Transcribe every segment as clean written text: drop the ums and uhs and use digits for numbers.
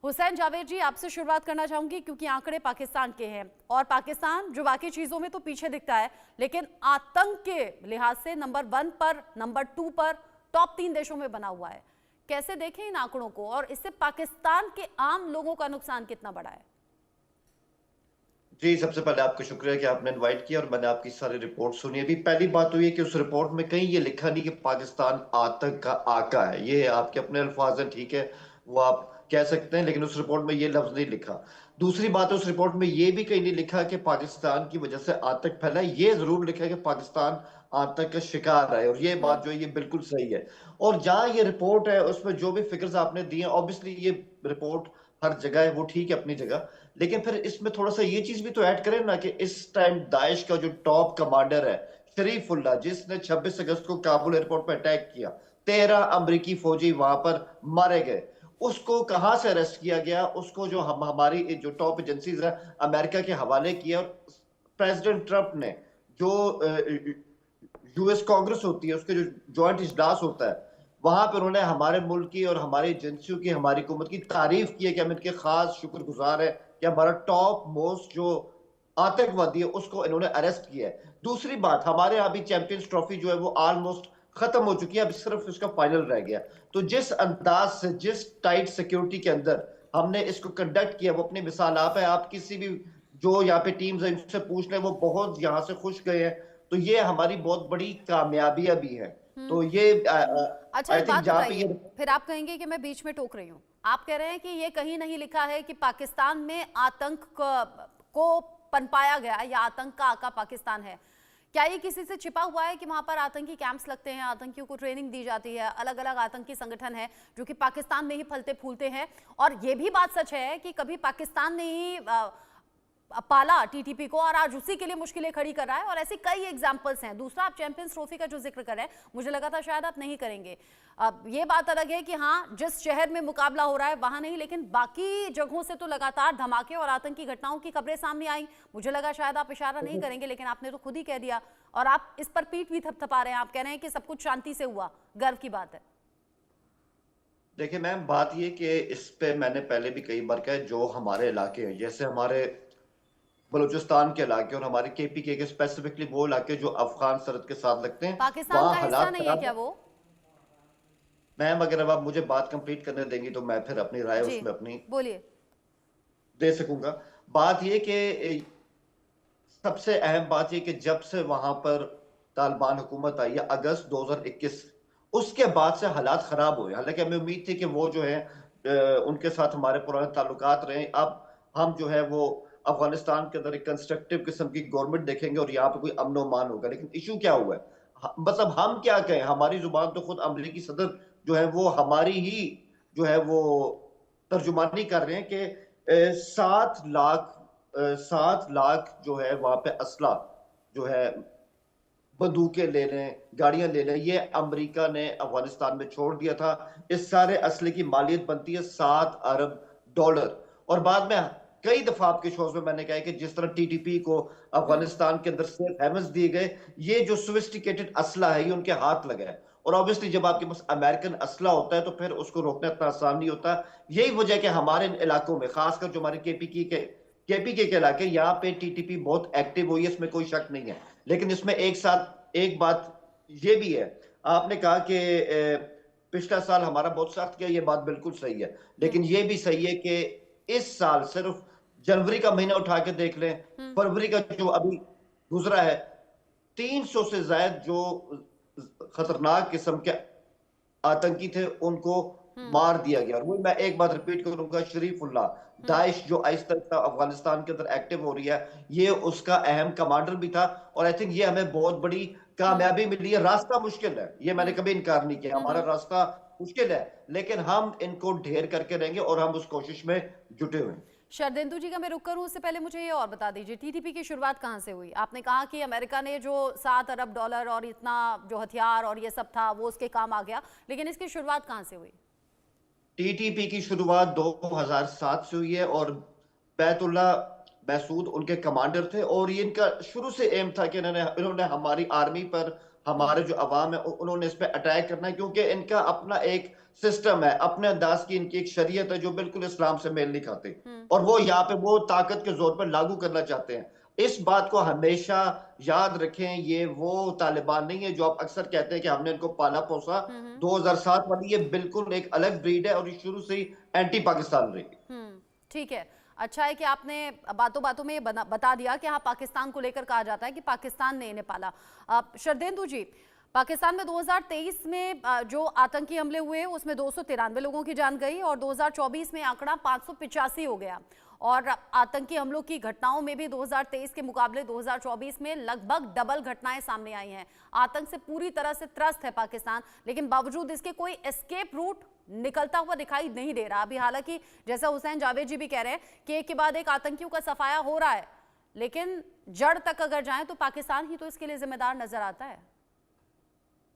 हुसैन जावेद जी, आपसे शुरुआत करना चाहूंगी क्योंकि आंकड़े पाकिस्तान के हैं और पाकिस्तान जो बाकी चीजों में तो पीछे दिखता है, लेकिन आतंक के लिहाज से नंबर 1 पर, नंबर 2 पर, टॉप 3 देशों में बना हुआ है। कैसे देखें इन आंकड़ों को और इससे पाकिस्तान के आम लोगों का नुकसान कितना बड़ा है? जी, सबसे पहले आपका शुक्रिया कि आपने इनवाइट किया और मैंने आपकी सारी रिपोर्ट सुनी। अभी पहली बात तो ये कि उस रिपोर्ट में कहीं ये लिखा नहीं कि पाकिस्तान आतंक का आका है। ये आपके अपने अल्फाज हैं, ठीक है, वो आप कह सकते हैं, लेकिन उस रिपोर्ट में ये लफ्ज नहीं लिखा। दूसरी बात, उस रिपोर्ट में ये भी कहीं नहीं लिखा कि पाकिस्तान की वजह से आतंक फैला है। ये जरूर लिखा है कि पाकिस्तान आतंक का शिकार है, और ये बात जो है ये बिल्कुल सही है। और जहां ये रिपोर्ट है उसमें जो भी फिगर्स आपने दिए, ऑब्वियसली ये रिपोर्ट हर जगह है, वो ठीक है अपनी जगह, लेकिन फिर इसमें थोड़ा सा ये चीज भी तो ऐड करें ना कि इस टाइम दाइश का जो टॉप कमांडर है शरीफुल्लाह, जिसने 26 अगस्त को काबुल एयरपोर्ट पर अटैक किया, 13 अमरीकी फौजी वहां पर मारे गए, उसको कहां से अरेस्ट किया गया? उसको जो हमारी जो टॉप एजेंसीज है अमेरिका के हवाले किया। और प्रेसिडेंट ट्रंप ने जो यूएस कांग्रेस होती है उसके जो ज्वाइंट इजलास होता है, वहां पर उन्होंने हमारे मुल्क की और हमारी एजेंसियों की, हमारी हुकूमत की तारीफ की है कि हम इनके खास शुक्रगुजार है कि हमारा टॉप मोस्ट जो आतंकवादी है उसको इन्होंने अरेस्ट किया है। दूसरी बात, हमारे यहाँ भी चैंपियंस ट्रॉफी जो है वो ऑलमोस्ट खत्म हो चुकी है, अब सिर्फ इसका फाइनल रह गया। तो जिस अंदाज से, जिस टाइट सिक्योरिटी के अंदर हमने इसको कंडक्ट किया, वो अपनी मिसाल आप है। आप किसी भी जो यहाँ पे टीम्स है इनसे पूछ लें, वो बहुत यहाँ से खुश गए हैं। तो ये हमारी बहुत बड़ी कामयाबियां भी है। तो ये अच्छा, आई एक थिंक बात जहां पे बताइए, ये फिर आप कहेंगे कि मैं बीच में टोक रही हूँ। आप कह रहे हैं कि ये कहीं नहीं लिखा है कि पाकिस्तान में आतंक को पनपाया गया या आतंक का आका पाकिस्तान है। क्या ये किसी से छिपा हुआ है कि वहां पर आतंकी कैंप्स लगते हैं, आतंकियों को ट्रेनिंग दी जाती है, अलग अलग आतंकी संगठन है जो कि पाकिस्तान में ही फलते फूलते हैं? और ये भी बात सच है कि कभी पाकिस्तान ने ही पाला टीटीपी को और आज उसी के लिए मुश्किलें खड़ी कर रहा है, और ऐसे कई एग्जांपल्स हैं। दूसरा, आप चैंपियंस ट्रॉफी का जो जिक्र कर रहे हैं, मुझे लगा था शायद आप नहीं करेंगे। अब ये बात अलग है कि हाँ, जिस शहर में मुकाबला हो रहा है वहां नहीं, लेकिन बाकी जगहों से तो लगातार धमाके और आतंकी घटनाओं की खबरें सामने आई। मुझे लगा शायद आप इशारा नहीं करेंगे, लेकिन आपने तो खुद ही कह दिया और आप इस पर पीठ भी थपथपा रहे हैं। आप कह रहे हैं कि सब कुछ शांति से हुआ, गर्व की बात है। देखिए मैम, बात ये कि इस पे मैंने पहले भी कई बार कहा है, जो हमारे इलाके हैं जैसे हमारे बलूचिस्तान के इलाके और हमारे केपीके के स्पेसिफिकली वो इलाके जो अफगान सरहद के साथ लगते हैं, पाकिस्तान वहां का हिस्सा हालात नहीं है खराब क्या है। वो? मैम, अगर अब आप मुझे बात कंप्लीट करने देंगी तो मैं फिर अपनी राय जी, उसमें अपनी बोलिए। दे सकूंगा। बात ये कि सबसे अहम बात यह कि जब से वहां पर तालिबान हुकूमत आई है अगस्त 2021, उसके बाद से हालात खराब हुए। हालांकि हमें उम्मीद थी कि वो जो है उनके साथ हमारे पुराने ताल्लुकात रहे। अब हम जो है वो अफगानिस्तान के अंदर एक कंस्ट्रक्टिव किस्म की गवर्नमेंट देखेंगे और यहाँ पे कोई अमन मान होगा। लेकिन इशू क्या हुआ है, मतलब हम क्या कहें, हमारी जुबान तो खुद अमरीकी सदर जो है वो हमारी ही जो है वो तर्जुमानी कर रहे हैं कि 7 लाख 7 लाख जो है वहां पे असला जो है, बंदूकें ले लें, गाड़ियां ले लें, ये अमेरिका ने अफगानिस्तान में छोड़ दिया था। इस सारे असले की मालियत बनती है $7 अरब। और बाद में कई दफा आपके शोज में मैंने कहा है कि जिस तरह टीटीपी को अफगानिस्तान के अंदर सेफ हेवंस दिए गए, ये जो सोफिस्टिकेटेड असला है ये उनके हाथ लगा है। और ऑब्वियसली जब आपके पास अमेरिकन असला होता है तो फिर उसको रोकना इतना आसान नहीं होता। यही वजह है कि हमारे इलाकों में, खासकर जो हमारे केपीके के इलाके, यहाँ पे टीटीपी बहुत एक्टिव हुई है, इसमें कोई शक नहीं है। लेकिन इसमें एक साथ एक बात ये भी है, आपने कहा कि पिछला साल हमारा बहुत सख्त गया, ये बात बिल्कुल सही है। लेकिन ये भी सही है कि इस साल सिर्फ जनवरी का महीना उठा के देख लें, फरवरी का जो अभी गुजरा है, 300 से ज्यादा जो खतरनाक किस्म के आतंकी थे उनको मार दिया गया। और वही मैं एक बात रिपीट करूंगा, शरीफुल्लाह, दाइश जो आहिस्ता आहिस्ता अफगानिस्तान के अंदर एक्टिव हो रही है, ये उसका अहम कमांडर भी था। और आई थिंक ये हमें बहुत बड़ी कामयाबी मिली है। रास्ता मुश्किल है, ये मैंने कभी इनकार नहीं किया, हमारा रास्ता मुश्किल है, लेकिन हम इनको ढेर करके रहेंगे और हम उस कोशिश में जुटे हुए हैं। शरदेंदु जी का मैं रुक करूं उससे पहले मुझे ये और बता दीजिए, टीटीपी की शुरुआत कहां से हुई? आपने कहा कि अमेरिका ने जो $7 अरब और इतना जो हथियार और ये सब था वो उसके काम आ गया, लेकिन इसकी शुरुआत कहां से हुई? टीटीपी की शुरुआत 2007 से हुई है और बैतुल्ला महसूद उनके कमांडर थे। और ये इनका शुरू से एम था कि इन्होंने हमारी आर्मी पर, हमारे जो अवाम है उन्होंने इस पे अटैक करना है, क्योंकि इनका अपना एक सिस्टम है, अपने अंदाज की इनकी एक शरीयत है जो बिल्कुल इस्लाम से मेल नहीं खाती, हम्म। और वो यहाँ पे वो ताकत के जोर पर लागू करना चाहते हैं। इस बात को हमेशा याद रखें, ये वो तालिबान नहीं है जो आप अक्सर कहते हैं कि हमने इनको पाला पोसा। हम्म। 2007 वाली ये बिल्कुल एक अलग ब्रीड है और ये शुरू से ही एंटी पाकिस्तान रही। ठीक है। अच्छा है कि आपने बातों बातों में ये बता दिया कि हाँ, पाकिस्तान को लेकर कहा जाता है कि पाकिस्तान ने इन्हें पाला। शरदेंदु जी, पाकिस्तान में 2023 में जो आतंकी हमले हुए उसमें 293 लोगों की जान गई और 2024 में आंकड़ा 585 हो गया, और आतंकी हमलों की घटनाओं में भी 2023 के मुकाबले 2024 में लगभग डबल घटनाएं सामने आई हैं। आतंक से पूरी तरह से त्रस्त है पाकिस्तान, लेकिन बावजूद इसके कोई एस्केप रूट निकलता हुआ दिखाई नहीं दे रहा अभी। हालांकि जैसा हुसैन जावेद जी भी कह रहे हैं कि एक के बाद एक आतंकियों का सफाया हो रहा है, लेकिन जड़ तक अगर जाएं तो पाकिस्तान ही तो इसके लिए जिम्मेदार नजर आता है।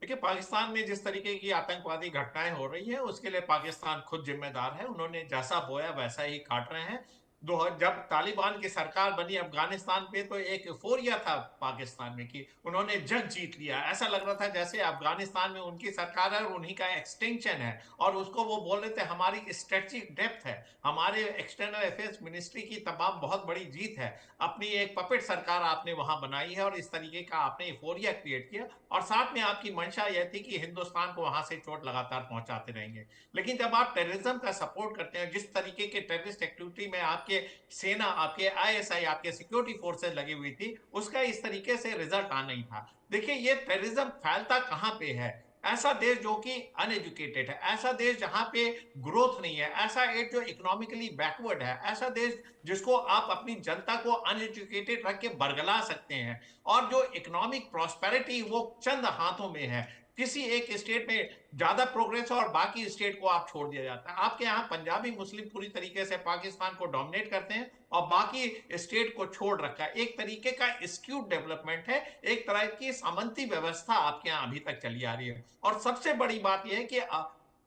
देखिए, पाकिस्तान में जिस तरीके की आतंकवादी घटनाएं हो रही है उसके लिए पाकिस्तान खुद जिम्मेदार है। उन्होंने जैसा बोया वैसा ही काट रहे हैं। जब तालिबान की सरकार बनी अफगानिस्तान पे तो एक यूफोरिया था पाकिस्तान में कि उन्होंने जंग जीत लिया। ऐसा लग रहा था जैसे अफगानिस्तान में उनकी सरकार है और उन्हीं का एक्सटेंशन है, और उसको वो बोल रहे थे हमारी स्ट्रेटेजिक डेप्थ है, हमारे एक्सटर्नल अफेयर्स मिनिस्ट्री की तमाम बहुत बड़ी जीत है। अपनी एक पपेट सरकार आपने वहां बनाई है और इस तरीके का आपने यूफोरिया क्रिएट किया, और साथ में आपकी मंशा यह थी कि हिंदुस्तान को वहां से चोट लगातार पहुंचाते रहेंगे। लेकिन जब आप टेररिज्म का सपोर्ट करते हैं, जिस तरीके के टेररिस्ट एक्टिविटी में आपके सेना, आपके आईएसआई, आपके सिक्योरिटी फोर्सेस लगी हुई थी, उसका इस तरीके से रिजल्ट आ नहीं था। देखिए, ये टेररिज्म फैलता कहां पे है? ऐसा देश जो कि अनएजुकेटेड है, ऐसा देश जहां पे ग्रोथ नहीं है, ऐसा एक जो इकोनॉमिकली बैकवर्ड है, ऐसा देश जिसको आप अपनी जनता को अनएजुकेटेड रख के बरगला सकते हैं, और जो इकोनॉमिक प्रॉस्पेरिटी वो चंद हाथों में है। किसी एक स्टेट में ज्यादा प्रोग्रेस और बाकी स्टेट को आप छोड़ दिया जाता है। आपके यहाँ पंजाबी मुस्लिम पूरी तरीके से पाकिस्तान को डोमिनेट करते हैं और बाकी स्टेट को छोड़ रखा है। एक तरीके का स्क्यूड डेवलपमेंट है, एक तरह की सामंती व्यवस्था आपके यहाँ अभी तक चली आ रही है। और सबसे बड़ी बात यह है कि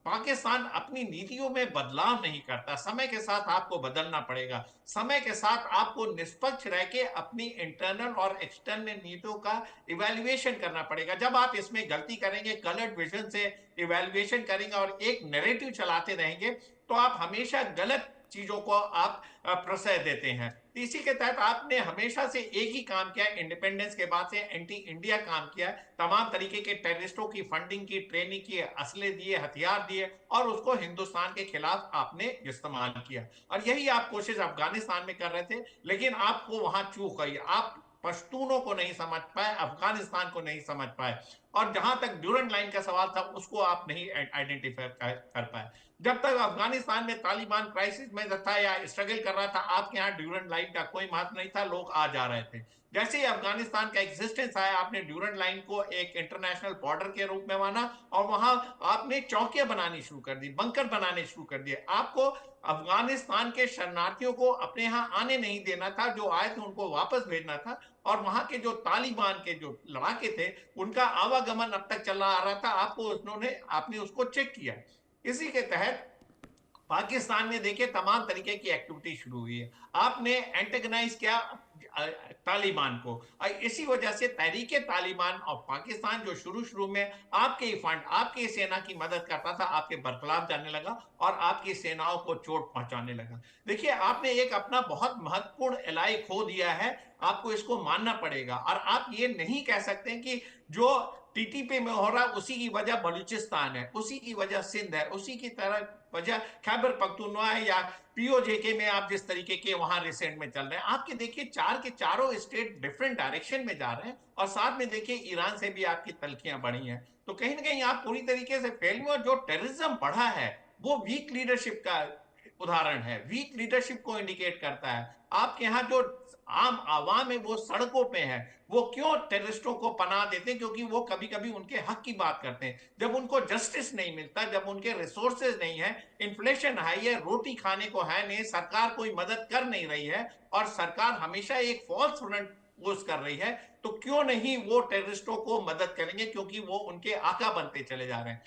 पाकिस्तान अपनी नीतियों में बदलाव नहीं करता। समय के साथ आपको बदलना पड़ेगा। समय के साथ आपको निष्पक्ष रह के अपनी इंटरनल और एक्सटर्नल नीतियों का इवैल्यूएशन करना पड़ेगा। जब आप इसमें गलती करेंगे, कलर्ड विजन से इवैल्यूएशन करेंगे और एक नैरेटिव चलाते रहेंगे, तो आप हमेशा गलत चीजों को आप प्रश्रय देते हैं। इसी के तहत आपने हमेशा से एक ही काम किया, इंडिपेंडेंस के बाद से एंटी इंडिया काम किया। तमाम तरीके के टेररिस्टों की फंडिंग की, ट्रेनिंग की, असले दिए, हथियार दिए, और उसको हिंदुस्तान के खिलाफ आपने इस्तेमाल किया। और यही आप कोशिश अफगानिस्तान में कर रहे थे, लेकिन आपको वहां चूक गई। आप पश्तूनों को नहीं समझ पाए, अफगानिस्तान को नहीं समझ पाए, और जहां तक ड्यूरेंट लाइन का सवाल था उसको आप नहीं आइडेंटिफाई कर पाए। जब तक अफगानिस्तान में तालिबान क्राइसिस में था या स्ट्रगल कर रहा था, आपके यहाँ ड्यूरेंट लाइन का कोई महत्व नहीं था, लोग आ जा रहे थे। जैसे ही अफगानिस्तान का एग्जिस्टेंस आया, आपने ड्यूरेंट लाइन को एक इंटरनेशनल बॉर्डर के रूप में माना, और वहां आपने चौकियां बनानी शुरू कर दी, बंकर बनाने शुरू कर दिए। आपको अफगानिस्तान के शरणार्थियों को अपने यहाँ आने नहीं देना था, जो आए थे उनको वापस भेजना था, और वहां के जो तालिबान के जो लड़ाके थे उनका आवागमन अब तक चला आ रहा था। आपने उसको चेक किया। इसी के तहत पाकिस्तान में देखिए तमाम तरीके की एक्टिविटी शुरू हुई है। आपने एंटेगनाइज किया तालिबान को, और इसी वजह से तहरीके तालिबान और पाकिस्तान जो शुरू शुरू में आपके फंड, आपकी सेना की मदद करता था, आपके बरखलाफ जाने लगा और आपकी सेनाओं को चोट पहुंचाने लगा। देखिए, आपने एक अपना बहुत महत्वपूर्ण एलाई खो दिया है, आपको इसको मानना पड़ेगा। और आप ये नहीं कह सकते कि जो टीटीपी में हो रहा है उसी की वजह बलूचिस्तान है, उसी की वजह सिंध है, उसी की तरह वजह खैबर पख्तूनख्वा है, या पीओजेके में आप जिस तरीके के वहां रिसेंट में चल रहे हैं। आपके देखिए चार के चारों स्टेट डिफरेंट डायरेक्शन में जा रहे हैं, और साथ में देखिए ईरान से भी आपकी तलखियां बढ़ी हैं। तो कहीं ना कहीं आप पूरी तरीके से फेल हुए। जो टेररिज्म बढ़ा है वो वीक लीडरशिप का उदाहरण है, वीक लीडरशिप को इंडिकेट करता है। आपके यहाँ जो आम आवाम है वो सड़कों पे है, वो क्यों टेररिस्टों को पनाह देते हैं? क्योंकि वो कभी कभी उनके हक की बात करते हैं। जब उनको जस्टिस नहीं मिलता, जब उनके रिसोर्सेज नहीं है, इन्फ्लेशन हाई है, रोटी खाने को है नहीं, सरकार कोई मदद कर नहीं रही है, और सरकार हमेशा एक फॉल्स फ्रंट पोज कर रही है, तो क्यों नहीं वो टेररिस्टों को मदद करेंगे? क्योंकि वो उनके आका बनते चले जा रहे हैं।